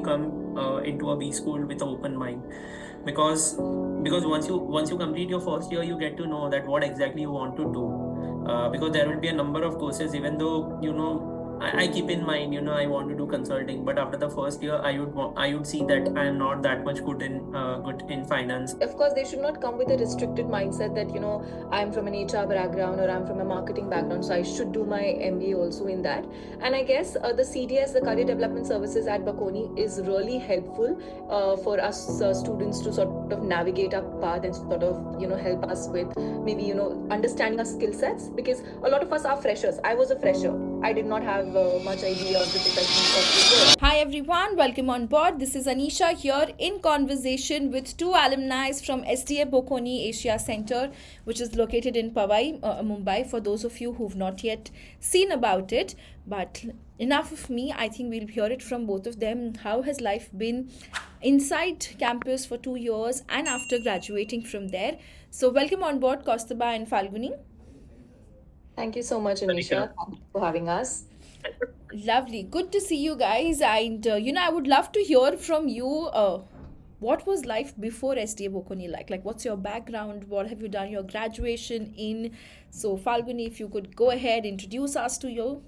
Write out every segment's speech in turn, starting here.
come into a B school with an open mind, because once you complete your first year, you get to know that what exactly you want to do, because there will be a number of courses. Even though I keep in mind, I want to do consulting, but after the first year, I would see that I am not that much good in finance. Of course, they should not come with a restricted mindset that, I'm from an HR background or I'm from a marketing background, so I should do my MBA also in that. And I guess the CDS, the Career Development Services at Bocconi, is really helpful for us students to sort of navigate our path and sort of, help us with maybe, understanding our skill sets, because a lot of us are freshers. I was a fresher. I did not have much idea of the profession of the world. Hi everyone, welcome on board. This is Anisha here in conversation with two alumni from SDA Bocconi Asia Centre, which is located in Powai, Mumbai, for those of you who've not yet seen about it. But enough of me, I think we'll hear it from both of them. How has life been inside campus for 2 years and after graduating from there? So welcome on board, Kostaba and Falguni. Thank you so much, Anisha, for having us. Lovely. Good to see you guys. And, I would love to hear from you. What was life before SDA Bocconi like? Like, what's your background? What have you done your graduation in? So, Falguni, if you could go ahead, introduce us to you.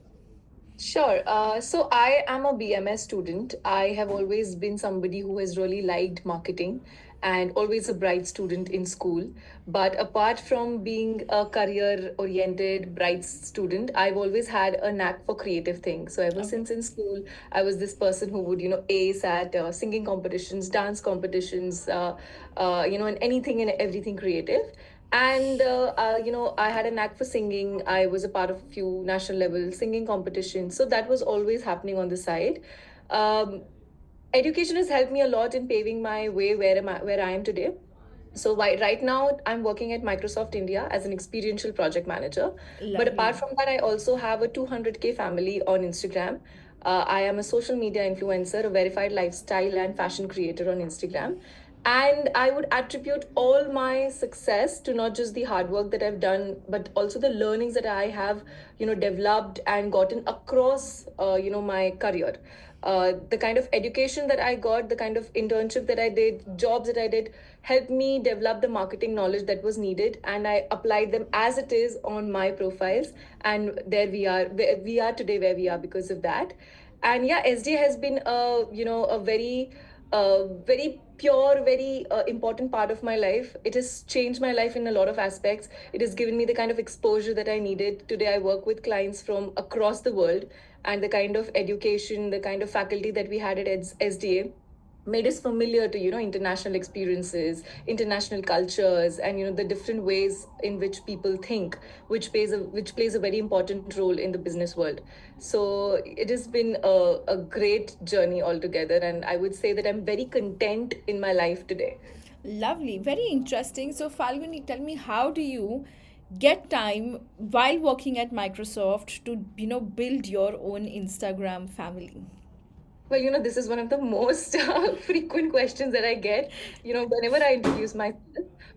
Sure. So I am a BMS student. I have always been somebody who has really liked marketing and always a bright student in school. But apart from being a career oriented, bright student, I've always had a knack for creative things. So ever since in school, I was this person who would, ace at singing competitions, dance competitions, and anything and everything creative. And I had a knack for singing. I was a part of a few national level singing competitions, so that was always happening on the side. Education has helped me a lot in paving my way where I am today. So right now I'm working at Microsoft India as an experiential project manager. But apart from that, I also have a 200K family on Instagram. I am a social media influencer, a verified lifestyle and fashion creator on Instagram. And I would attribute all my success to not just the hard work that I've done, but also the learnings that I have, developed and gotten across, my career. The kind of education that I got, the kind of internship that I did, jobs that I did, helped me develop the marketing knowledge that was needed, and I applied them as it is on my profiles. And there we are today where we are because of that. And yeah, SDA has been a very pure, very important part of my life. It has changed my life in a lot of aspects. It has given me the kind of exposure that I needed. Today, I work with clients from across the world, and the kind of education, the kind of faculty that we had at SDA made us familiar to international experiences, international cultures, and the different ways in which people think, which plays a very important role in the business world. So it has been a great journey altogether, and I would say that I'm very content in my life today. Lovely, very interesting. So, Falguni, tell me, how do you get time while working at Microsoft to build your own Instagram family? Well, this is one of the most frequent questions that I get, whenever I introduce myself.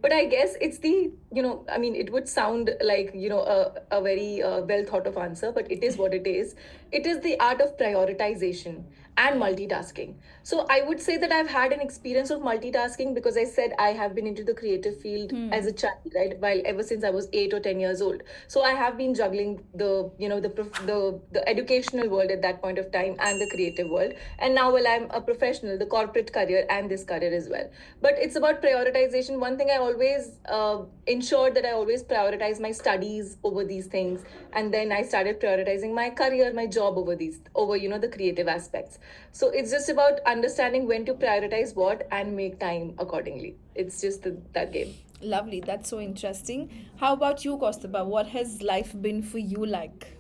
But I guess it's it would sound like, a very well thought of answer, but it is what it is. It is the art of prioritization and multitasking. So I would say that I've had an experience of multitasking because I said I have been into the creative field as a child, right? While ever since I was 8 or 10 years old. So I have been juggling the educational world at that point of time and the creative world. And now, well, I'm a professional, the corporate career and this career as well. But it's about prioritization. One thing I always ensured that I always prioritize my studies over these things. And then I started prioritizing my career, my job over the creative aspects. So it's just about understanding when to prioritize what and make time accordingly. It's just that game. Lovely. That's so interesting. How about you, Kostaba? What has life been for you like?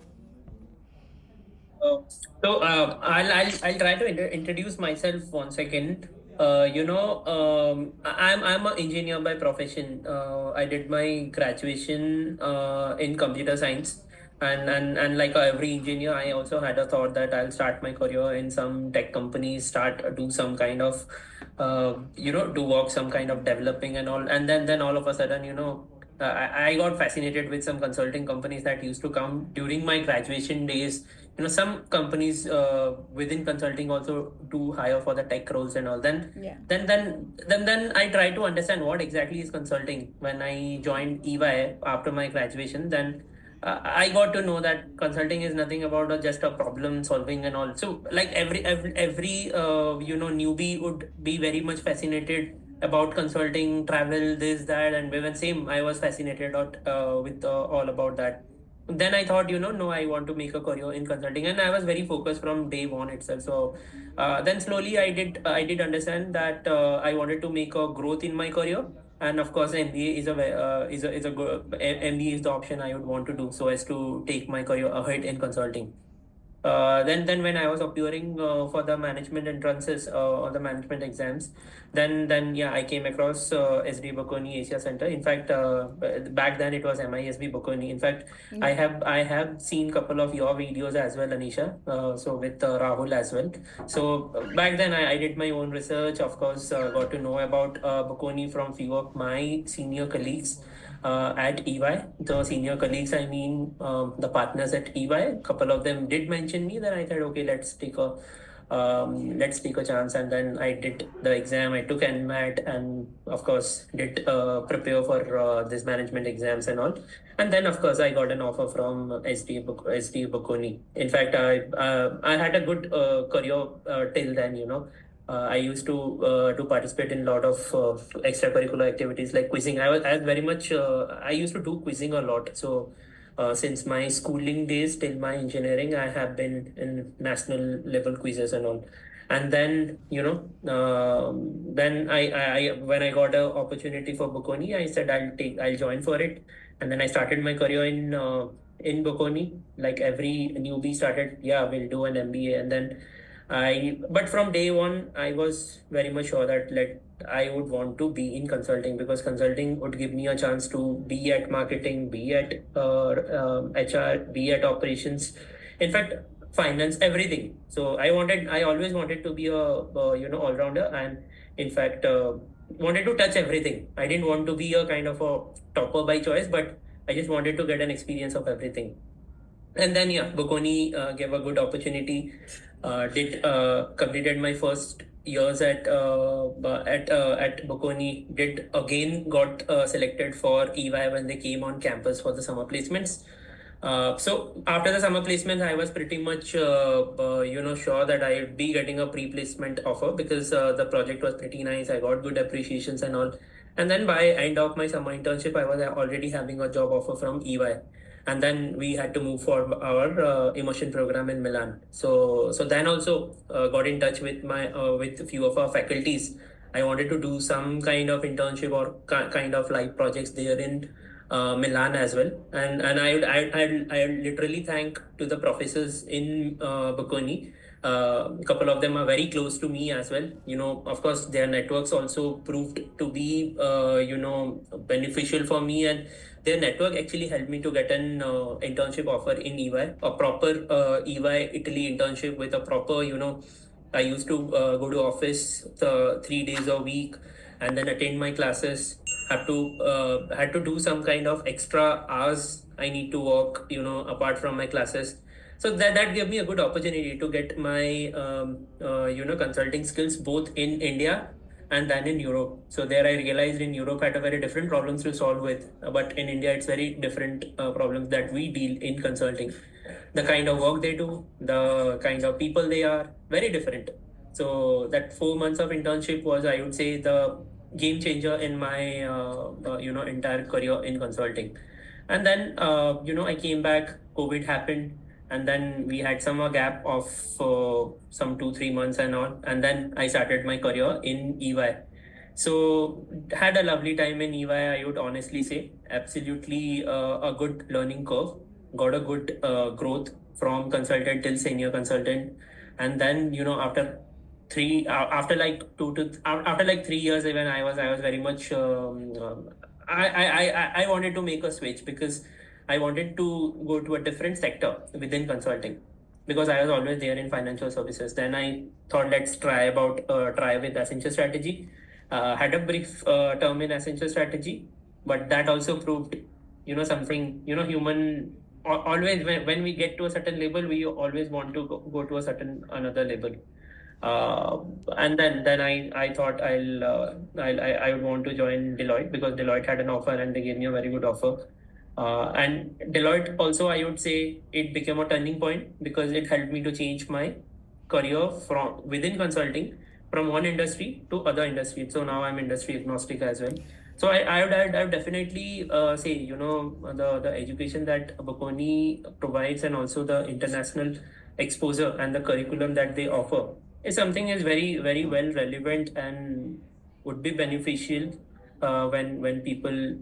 I'll try to introduce myself once again. I'm an engineer by profession. I did my graduation in computer science, and like every engineer, I also had a thought that I'll start my career in some tech companies, do some kind of do work, some kind of developing and all, and then all of a sudden, I got fascinated with some consulting companies that used to come during my graduation days. Some companies within consulting also do hire for the tech roles and all. Then I try to understand what exactly is consulting. When I joined EY after my graduation, then I got to know that consulting is nothing about just a problem solving and all. So like every newbie would be very much fascinated about consulting, travel, this, that, and even same. I was fascinated with all about that. Then I thought, no, I want to make a career in consulting, and I was very focused from day one itself. So then slowly I did understand that I wanted to make a growth in my career, and of course MBA is a good MBA is the option I would want to do so as to take my career ahead in consulting. Then when I was appearing for the management entrances or the management exams, then yeah, I came across SDA Bocconi Asia Centre. In fact, back then it was MISB Bocconi. In fact, I have seen couple of your videos as well, Anisha. So with Rahul as well. So back then I did my own research. Of course, got to know about Bocconi from few of my senior colleagues at EY. The senior colleagues, I mean, the partners at EY, a couple of them did mention me. Then I said, okay, let's take a chance. And then I did the exam. I took NMAT and of course did prepare for this management exams and all. And then of course I got an offer from SDA Bocconi. In fact, I had a good career till then. I used to participate in a lot of extracurricular activities like quizzing. I was very much I used to do quizzing a lot. So since my schooling days till my engineering, I have been in national level quizzes and all. And then then I when I got an opportunity for Bocconi, I said I'll join for it. And then I started my career in Bocconi. Like every newbie started, yeah, we'll do an MBA. And then but from day one, I was very much sure that I would want to be in consulting, because consulting would give me a chance to be at marketing, be at HR, be at operations, in fact, finance, everything. So I always wanted to be a all rounder, and in fact, wanted to touch everything. I didn't want to be a kind of a topper by choice, but I just wanted to get an experience of everything. And then yeah, Bocconi gave a good opportunity. Did completed my first years at Bocconi. Did again got selected for EY when they came on campus for the summer placements. So after the summer placements, I was pretty much sure that I would be getting a pre-placement offer, because the project was pretty nice. I got good appreciations and all. And then by end of my summer internship, I was already having a job offer from EY. And then we had to move for our immersion program in Milan. So then also got in touch with with a few of our faculties. I wanted to do some kind of internship or kind of live projects there in Milan as well. And I literally thank to the professors in Bocconi. A couple of them are very close to me as well. Of course, their networks also proved to be beneficial for me, and their network actually helped me to get an internship offer in EY, a proper EY Italy internship with a proper, I used to go to office 3 days a week and then attend my classes. Had to do some kind of extra hours I need to work, apart from my classes. So that gave me a good opportunity to get my consulting skills both in India and then in Europe. So there I realized in Europe had a very different problems to solve with, but in India it's very different problems that we deal in consulting. The kind of work they do, the kind of people they are, very different. So that 4 months of internship was, I would say, the game changer in my entire career in consulting. And then I came back, COVID happened, and then we had some gap of some 2-3 months and all, and then I started my career in EY. So had a lovely time in EY, I would honestly say. Absolutely a good learning curve. Got a good growth from consultant till senior consultant. And then after like 3 years, even I was very much I wanted to make a switch, because I wanted to go to a different sector within consulting, because I was always there in financial services. Then I thought, let's try with Accenture Strategy. Had a brief term in Accenture Strategy. but that also proved, something, human, always when we get to a certain level, we always want to go to a certain another level. uh, and then I thought I would want to join Deloitte, because Deloitte had an offer and they gave me a very good offer. And Deloitte also, I would say, it became a turning point because it helped me to change my career from within consulting, from one industry to other industry. So now I'm industry agnostic as well. So I would definitely say, the education that Bocconi provides, and also the international exposure and the curriculum that they offer, is something is very, very well relevant and would be beneficial when people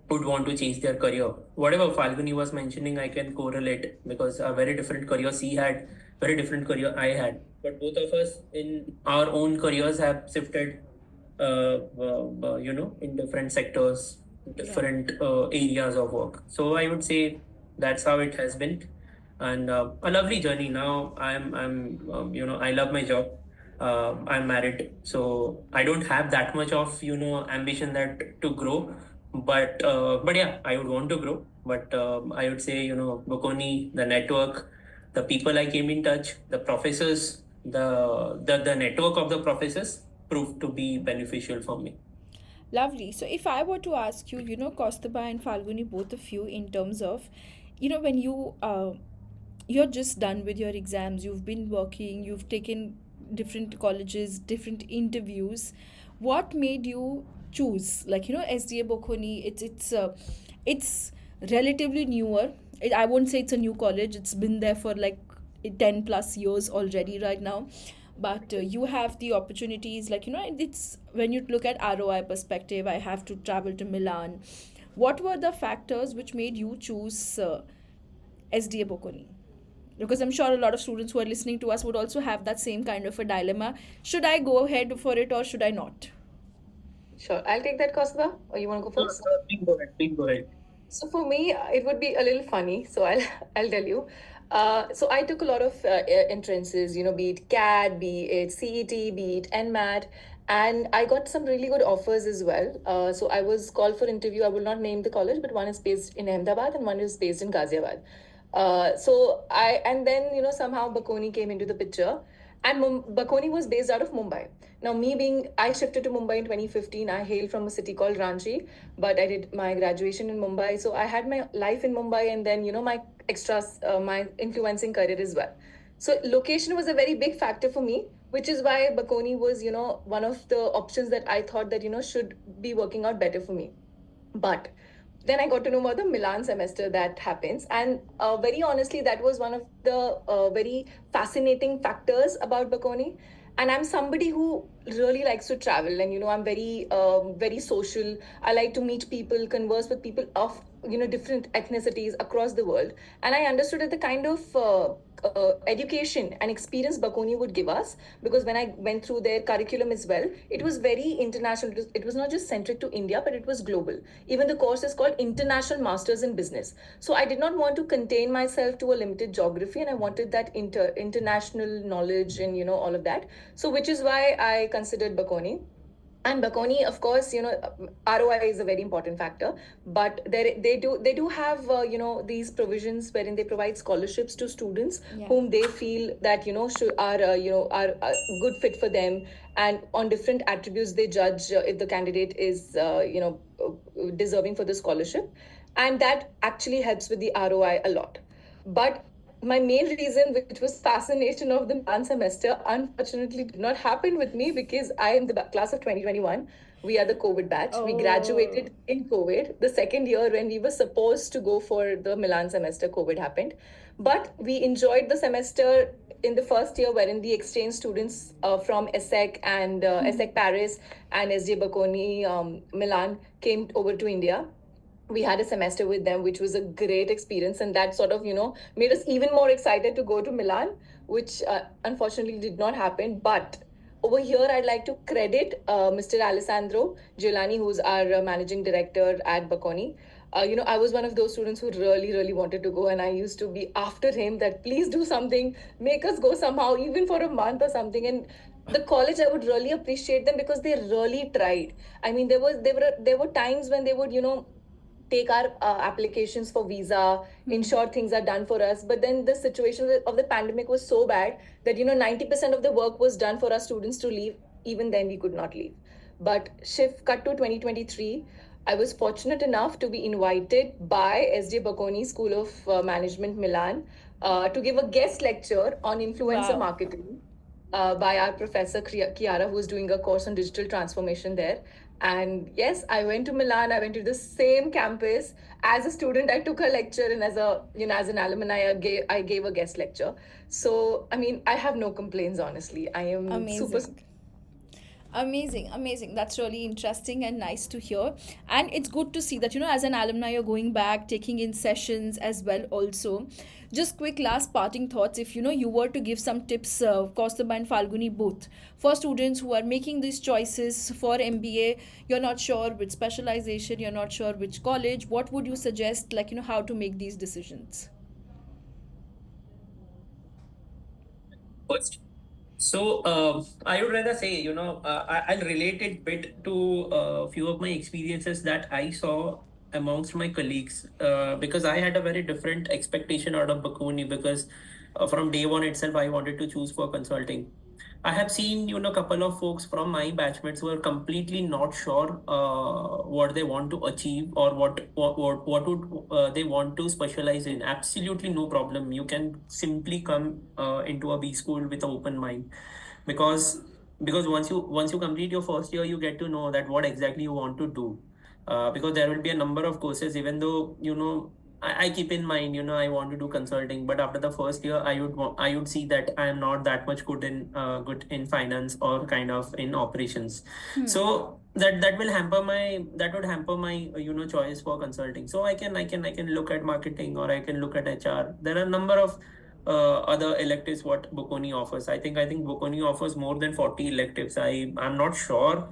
would want to change their career. Whatever Falguni was mentioning, I can correlate, because a very different career she had, very different career I had. But both of us in our own careers have shifted, in different sectors, different areas of work. So I would say that's how it has been, and a lovely journey. Now I love my job. I'm married, so I don't have that much of ambition that to grow, but yeah, I would want to grow. But I would say, Bocconi, the network, the people I came in touch, the professors, the network of the professors proved to be beneficial for me. Lovely. So if I were to ask you, Kostaba and Falguni, both of you, in terms of, when you're just done with your exams, you've been working, you've taken different colleges, different interviews, what made you choose, like, SDA Bokhoni? It's relatively newer. I won't say it's a new college. It's been there for like 10 plus years already right now, but you have the opportunities, like, it's when you look at ROI perspective, I have to travel to Milan. What were the factors which made you choose SDA Bocconi? Because I'm sure a lot of students who are listening to us would also have that same kind of a dilemma. Should I go ahead for it or should I not? Sure, I'll take that, Kosva, or you want to go first? Please go ahead. Please go ahead. So for me, it would be a little funny. So I'll tell you. So I took a lot of entrances, be it CAT, be it CET, be it NMAT, and I got some really good offers as well. So I was called for interview. I will not name the college, but one is based in Ahmedabad and one is based in Ghaziabad. And then somehow Bocconi came into the picture, and Bocconi was based out of Mumbai. Now, I shifted to Mumbai in 2015. I hail from a city called Ranchi, but I did my graduation in Mumbai. So I had my life in Mumbai, and then, my extras, my influencing career as well. So location was a very big factor for me, which is why Bocconi was, one of the options that I thought that, should be working out better for me. But then I got to know about the Milan semester that happens. And very honestly, that was one of the very fascinating factors about Bocconi. And I'm somebody who really likes to travel, and I'm very, very social. I like to meet people, converse with people of different ethnicities across the world. And I understood that the kind of education and experience Bocconi would give us, because when I went through their curriculum as well, it was very international. It was not just centric to India, but it was global. Even the course is called International Masters in Business. So I did not want to contain myself to a limited geography, and I wanted that international knowledge and all of that. So which is why I considered Bocconi. And Bocconi, of course, ROI is a very important factor, but they do have these provisions wherein they provide scholarships to students whom they feel that are a good fit for them, and on different attributes they judge if the candidate is deserving for the scholarship, and that actually helps with the ROI a lot. But my main reason, which was fascination of the Milan semester, unfortunately did not happen with me, because I am the class of 2021. We are the COVID batch. We graduated in COVID. The second year when we were supposed to go for the Milan semester, COVID happened. But we enjoyed the semester in the first year, wherein the exchange students from ESSEC and ESSEC Paris and SDA Bocconi Milan came over to India. We had a semester with them, which was a great experience, and that sort of made us even more excited to go to Milan, which unfortunately did not happen. But over here, I'd like to credit Mr. Alessandro Giuliani, who's our managing director at Bocconi. I was one of those students who really, really wanted to go, and I used to be after him that please do something, make us go somehow, even for a month or something. And the college, I would really appreciate them because they really tried. I mean, there were times when they would, take our applications for visa, ensure things are done for us. But then the situation of the pandemic was so bad that 90% of the work was done for our students to leave. Even then, we could not leave. But shift cut to 2023. I was fortunate enough to be invited by SDA Bocconi School of Management, Milan, to give a guest lecture on influencer Wow. marketing by our professor Chiara, who is doing a course on digital transformation there. And yes, I went to Milan. I went to the same campus as a student. I took a lecture, and as an alumni, I gave a guest lecture. So I mean, I have no complaints. Honestly, I am super. Amazing. Amazing. That's really interesting and nice to hear. And it's good to see that, as an alumni, you're going back, taking in sessions as well, also. Just quick last parting thoughts. If you were to give some tips, Kaustubh and Falguni both, for students who are making these choices for MBA, you're not sure which specialization, you're not sure which college, what would you suggest, like, how to make these decisions? First. So I would rather say, I'll relate it bit to a few of my experiences that I saw amongst my colleagues, because I had a very different expectation out of Bocconi, because from day one itself, I wanted to choose for consulting. I have seen, a couple of folks from my batchmates who are completely not sure what they want to achieve, or what would they want to specialize in. Absolutely no problem. You can simply come into a B school with an open mind, because once you complete your first year, you get to know that what exactly you want to do. Because there will be a number of courses, even though I keep in mind, I want to do consulting, but after the first year, I would see that I am not that much good in finance, or kind of in operations. So that would hamper my choice for consulting. So I can look at marketing, or I can look at HR. There are a number of other electives what Bocconi offers. I think Bocconi offers more than 40 electives. I'm not sure.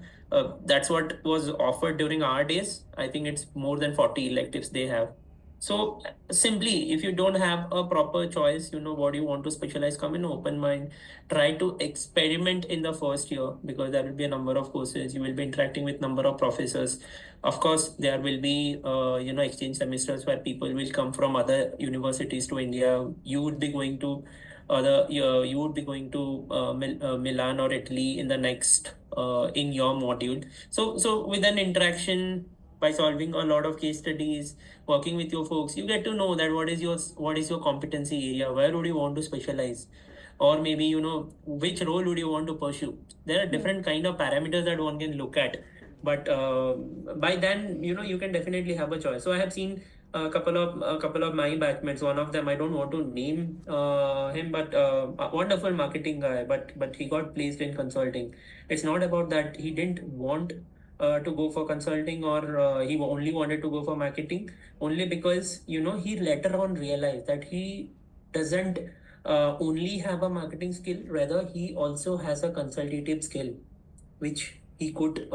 That's what was offered during our days. I think it's more than 40 electives they have. So simply, if you don't have a proper choice, what you want to specialize, come in open mind, try to experiment in the first year, because there will be a number of courses. You will be interacting with number of professors. Of course, there will be exchange semesters where people will come from other universities to India. You would be going to Milan or Italy in the next in your module. So with an interaction, by solving a lot of case studies, working with your folks, you get to know that what is your competency area, where would you want to specialize, or maybe which role would you want to pursue. There are different kind of parameters that one can look at, but by then you can definitely have a choice. So I have seen a couple of my batchmates. One of them, I don't want to name him, but a wonderful marketing guy, but he got placed in consulting. It's not about that he didn't want to go for consulting, or he only wanted to go for marketing, only because he later on realized that he doesn't only have a marketing skill, rather he also has a consultative skill, which he could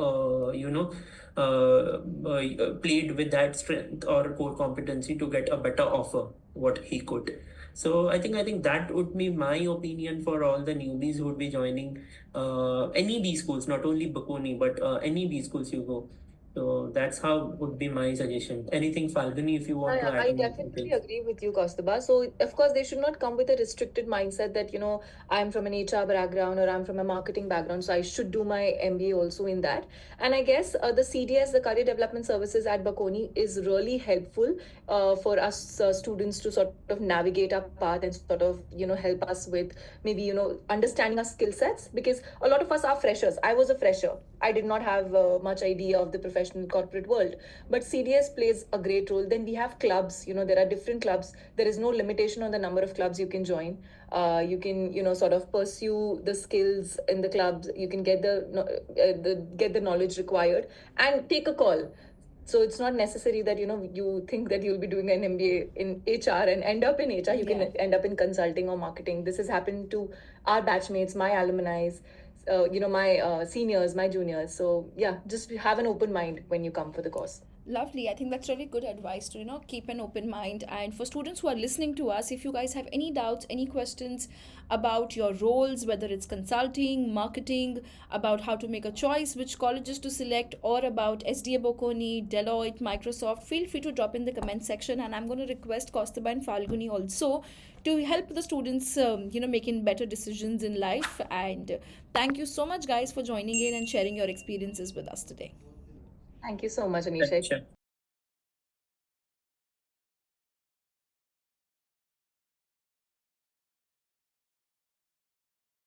played with that strength or core competency to get a better offer what he could. So I think that would be my opinion for all the newbies who would be joining any B schools, not only Bocconi, but any B schools you go. So that's how would be my suggestion. Anything, Falguni, if you want to add I on definitely anything? agree with you, Kaustubh. So, of course, they should not come with a restricted mindset that, I'm from an HR background or I'm from a marketing background, so I should do my MBA also in that. And I guess the CDS, the Career Development Services at Bocconi, is really helpful for us students to sort of navigate our path and sort of, help us with maybe, understanding our skill sets, because a lot of us are freshers. I was a fresher. I did not have much idea of the professional corporate world, but CDS plays a great role. Then we have clubs. There are different clubs. There is no limitation on the number of clubs you can join. You can, sort of pursue the skills in the clubs. You can get the knowledge required and take a call. So it's not necessary that you think that you'll be doing an MBA in HR and end up in HR. You can Yeah. end up in consulting or marketing. This has happened to our batchmates, my alumni, my seniors, my juniors. So yeah, just have an open mind when you come for the course. Lovely. I think that's really good advice to, keep an open mind. And for students who are listening to us, if you guys have any doubts, any questions about your roles, whether it's consulting, marketing, about how to make a choice, which colleges to select, or about SDA Bocconi, Deloitte, Microsoft, feel free to drop in the comment section. And I'm going to request Kostaba and Falguni also to help the students, making better decisions in life. And thank you so much, guys, for joining in and sharing your experiences with us today. Thank you so much, Anisha. Sure.